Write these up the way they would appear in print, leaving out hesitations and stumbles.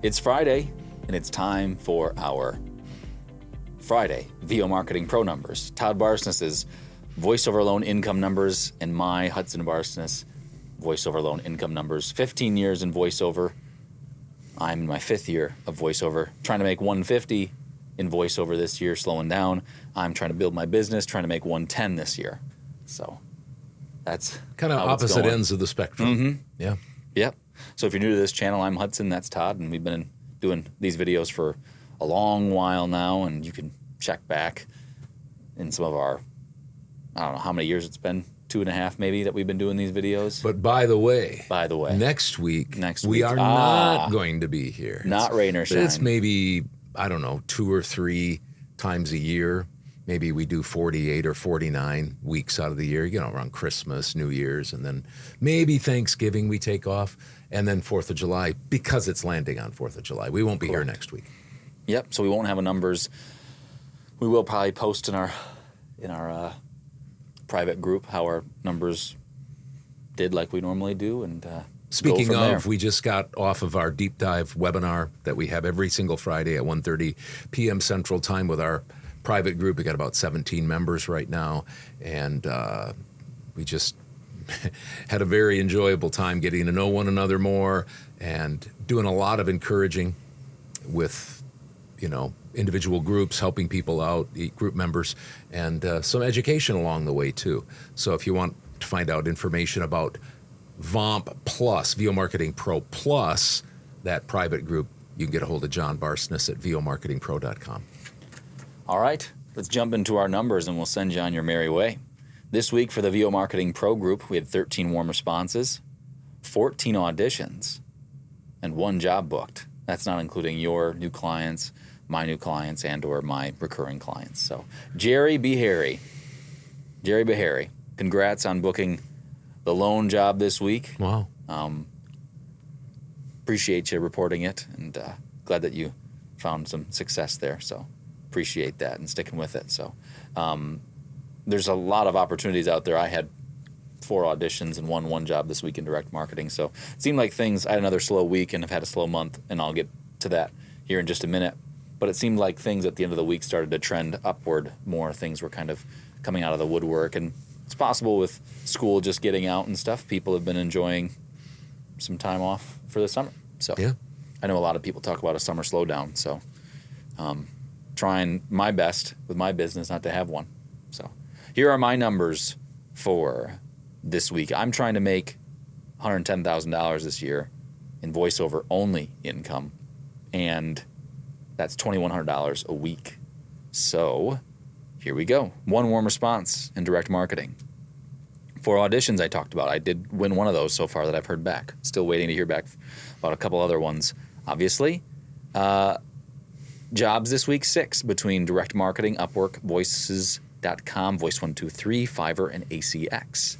It's Friday, and it's time for our Friday VO Marketing Pro numbers. Todd Barsness's voiceover loan income numbers and my Hudson Barsness voiceover loan income numbers. 15 years in voiceover. I'm in my 5th year of voiceover, trying to make 150 in voiceover this year, slowing down. I'm trying to build my business, trying to make 110 this year. So that's kind of opposite ends of the spectrum. Mm-hmm. Yeah. Yep. So if you're new to this channel, I'm Hudson, that's Todd, and we've been doing these videos for a long while now, and you can check back in some of our, I don't know how many years it's been, 2.5 maybe, that we've been doing these videos. But by the way, next week we are not going to be here. Not rain or shine. It's maybe, I don't know, 2 or 3 times a year. Maybe we do 48 or 49 weeks out of the year, around Christmas, New Year's, and then maybe Thanksgiving we take off, and then 4th of July, because it's landing on 4th of July. We won't be here next week. Yep, so we won't have a numbers. We will probably post in our private group how our numbers did like we normally do. And speaking of, we just got off of our deep dive webinar that we have every single Friday at 1:30 p.m. Central Time with our private group. We got about 17 members right now, and we just had a very enjoyable time getting to know one another more and doing a lot of encouraging with, individual groups, helping people out, group members, and some education along the way too. So if you want to find out information about VOMP Plus, VO Marketing Pro Plus, that private group, you can get a hold of John Barsness at vomarketingpro.com. All right, let's jump into our numbers and we'll send you on your merry way. This week for the VO Marketing Pro group, we had 13 warm responses, 14 auditions, and 1 job booked. That's not including your new clients, my new clients, and or my recurring clients. So Jerry Beharry, congrats on booking the loan job this week. Wow. Appreciate you reporting it, and glad that you found some success there. So appreciate that and sticking with it. So there's a lot of opportunities out there. I had 4 auditions and won 1 job this week in direct marketing. So it seemed like I had another slow week and have had a slow month, and I'll get to that here in just a minute. But it seemed like things at the end of the week started to trend upward more. Things were kind of coming out of the woodwork, and it's possible with school just getting out and stuff. People have been enjoying some time off for the summer. So yeah. I know a lot of people talk about a summer slowdown. So trying my best with my business not to have one. So here are my numbers for this week. I'm trying to make $110,000 this year in voiceover only income, and that's $2,100 a week. So here we go. 1 warm response in direct marketing. 4 auditions I talked about. I did win 1 of those so far that I've heard back. Still waiting to hear back about a couple other ones, obviously. Jobs this week, 6 between direct marketing, Upwork, Voices.com, Voice123, Fiverr, and ACX.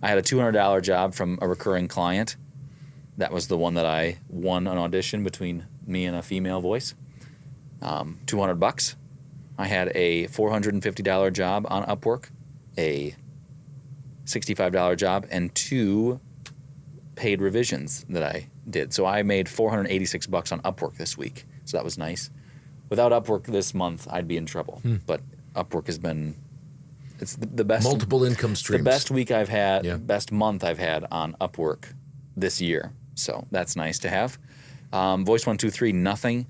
I had a $200 job from a recurring client. That was the one that I won an audition between me and a female voice. $200. I had a $450 job on Upwork, a $65 job, and 2 paid revisions that I did. So I made $486 on Upwork this week. So that was nice. Without Upwork this month, I'd be in trouble. But Upwork has been, it's the best. Multiple income streams. The best week I've had, best month I've had on Upwork this year. So that's nice to have. Voice123, nothing.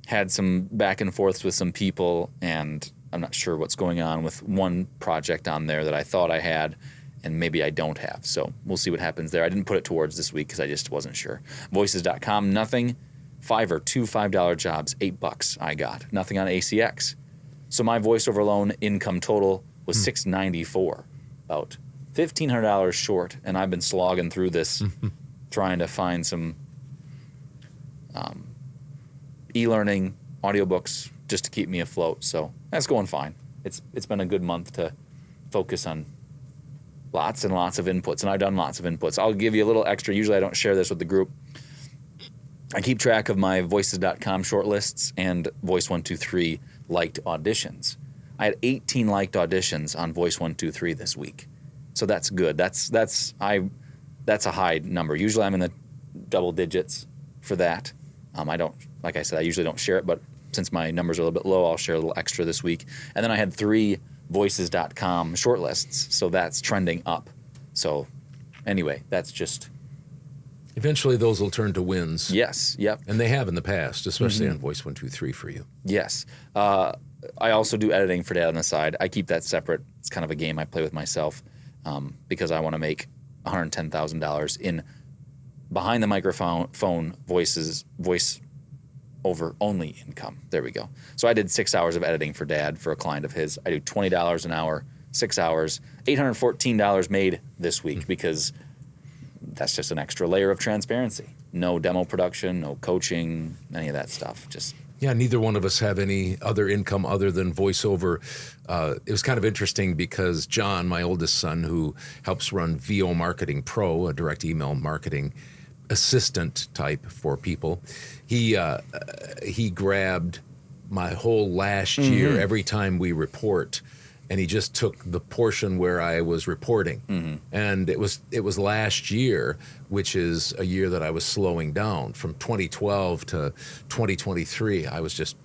Had some back and forths with some people, and I'm not sure what's going on with one project on there that I thought I had, and maybe I don't have. So we'll see what happens there. I didn't put it towards this week because I just wasn't sure. Voices.com, nothing. Fiverr, 2 $5 jobs, $8 I got. Nothing on ACX. So my voiceover loan income total was $694, about $1,500 short, and I've been slogging through this trying to find some e-learning, audiobooks, just to keep me afloat. So that's going fine. It's been a good month to focus on lots and lots of inputs, and I've done lots of inputs. I'll give you a little extra. Usually I don't share this with the group. I keep track of my Voices.com shortlists and Voice123 liked auditions. I had 18 liked auditions on Voice123 this week. So that's good. That's a high number. Usually I'm in the double digits for that. I don't, like I said, I usually don't share it, but since my numbers are a little bit low, I'll share a little extra this week. And then I had 3 voices.com shortlists, so that's trending up. So anyway, that's just... Eventually those will turn to wins. Yes, yep. And they have in the past, especially on Voice 123 for you. Yes. I also do editing for Dad on the side. I keep that separate. It's kind of a game I play with myself because I want to make $110,000 in behind the microphone voice over only income. There we go. So I did 6 hours of editing for Dad for a client of his. I do $20 an hour, 6 hours, $814 made this week because that's just an extra layer of transparency. No demo production, no coaching, any of that stuff. Just yeah, neither one of us have any other income other than voiceover. It was kind of interesting because John, my oldest son, who helps run VO Marketing Pro, a direct email marketing assistant type for people, he grabbed my whole last year every time we report, and he just took the portion where I was reporting. And it was last year, which is a year that I was slowing down. From 2012 to 2023, I was just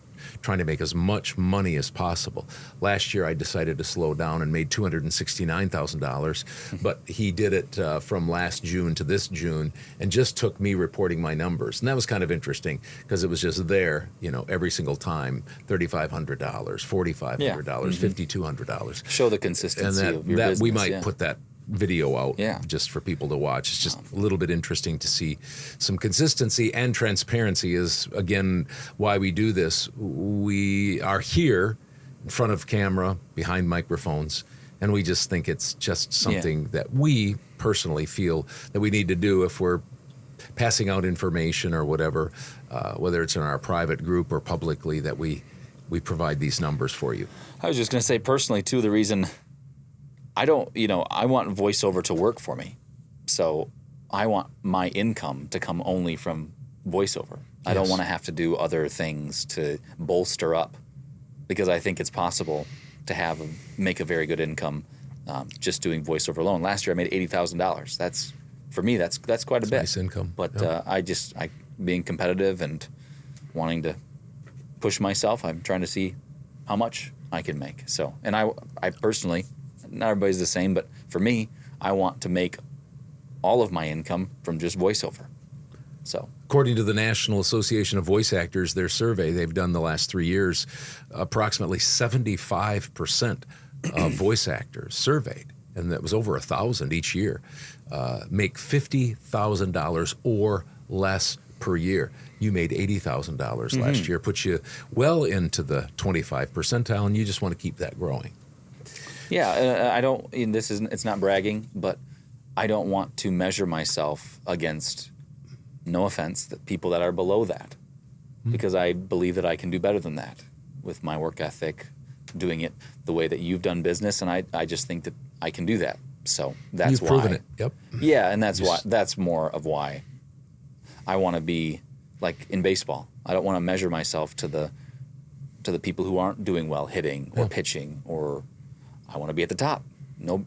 trying to make as much money as possible. Last year, I decided to slow down and made $269,000, but he did it from last June to this June and just took me reporting my numbers. And that was kind of interesting because it was just there, every single time, $3,500, $4,500, $5,200. show the consistency And of your business. we might put that video out Yeah. just for people to watch. It's just a little bit interesting to see some consistency, and transparency is, again, why we do this. We are here in front of camera, behind microphones, and we just think it's just something that we personally feel that we need to do if we're passing out information or whatever, whether it's in our private group or publicly, that we provide these numbers for you. I was just going to say personally, too, the reason I don't, I want voiceover to work for me. So I want my income to come only from voiceover. I don't want to have to do other things to bolster up, because I think it's possible to make a very good income just doing voiceover alone. Last year I made $80,000. That's, for me, that's quite a bit. Nice income. But I being competitive and wanting to push myself, I'm trying to see how much I can make. So, and I personally, not everybody's the same, but for me, I want to make all of my income from just voiceover. So, according to the National Association of Voice Actors, their survey they've done the last 3 years, approximately 75% of voice actors surveyed, and that was over 1,000 each year, make $50,000 or less per year. You made $80,000 last year, puts you well into the 25 percentile, and you just want to keep that growing. yeah, I don't. And it's not bragging, but I don't want to measure myself against, no offense, the people that are below that, because I believe that I can do better than that with my work ethic, doing it the way that you've done business, and I just think that I can do that. So that's You've why. proven it. Yep. Yeah, and that's more of why I want to be like in baseball. I don't want to measure myself to the people who aren't doing well hitting or pitching, or I want to be at the top. No,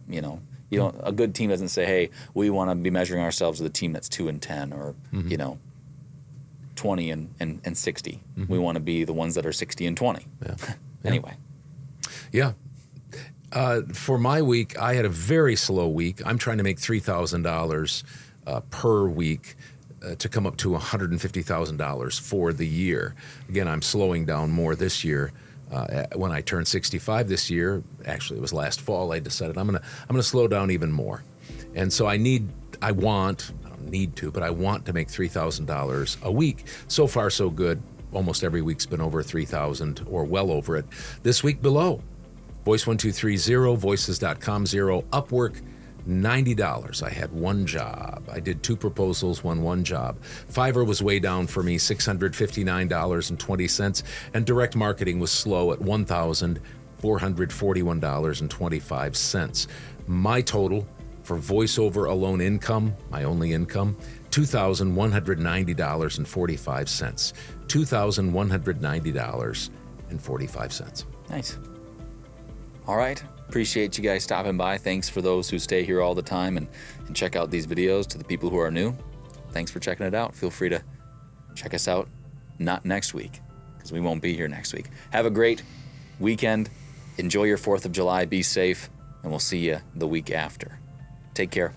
a good team doesn't say, "Hey, we want to be measuring ourselves with a team that's 2-10 or 20 and 60. We want to be the ones that are 60 and 20." Yeah. Anyway. Yeah. For my week, I had a very slow week. I'm trying to make $3,000 per week to come up to $150,000 for the year. Again, I'm slowing down more this year. When I turned 65 this year, actually it was last fall, I decided I'm gonna slow down even more. And so I don't need to, but I want to make $3,000 a week. So far, so good. Almost every week's been over 3,000 or well over it. This week below, Voice1230, voices.com, 0, Upwork, $90. I had one job. I did 2 proposals, one job. Fiverr was way down for me, $659.20, and direct marketing was slow at $1,441.25. My total for voiceover alone income, my only income, $2,190.45. $2,190.45. Nice. All right. Appreciate you guys stopping by. Thanks for those who stay here all the time and check out these videos. To the people who are new, thanks for checking it out. Feel free to check us out not next week, because we won't be here next week. Have a great weekend. Enjoy your 4th of July. Be safe, and we'll see you the week after. Take care.